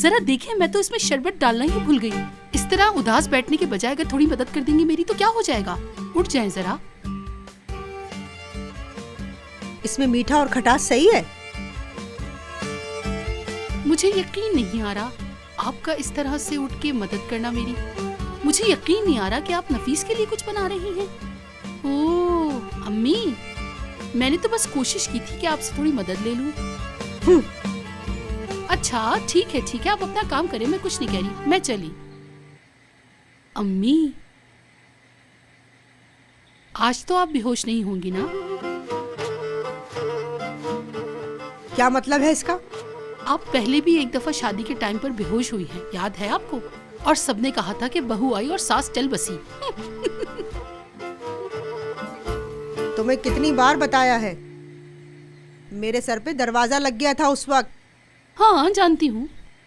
जरा देखें, मैं तो इसमें शरबत डालना ही भूल गई। इस तरह उदास बैठने के बजाय अगर थोड़ी मदद कर देंगी मेरी तो क्या हो जाएगा। उठ जाएं जरा। इसमें मीठा और खटास सही है। मुझे यकीन नहीं आ रहा आपका इस तरह से उठ के मदद करना मेरी। मुझे यकीन नहीं आ रहा कि आप नफीस के लिए कुछ बना रही हैं। ओह अम्मी, मैंने तो बस कोशिश की थी कि आपसे थोड़ी मदद ले लूं। अच्छा ठीक है, आप अपना काम करें, मैं कुछ नहीं कह रही, मैं चली। अम्मी, आज तो आप बेहोश नहीं होंगी ना? क्या मतलब है इसका? आप पहले भी एक दफा शादी के टाइम पर बेहोश हुई हैं, याद है आपको? और सबने कहा था कि बहू आई और सास चल बसी। तुम्हें कितनी बार बताया है, मेरे सर पे दरवाजा लग गया था उस वक्त। हाँ जानती हूँ,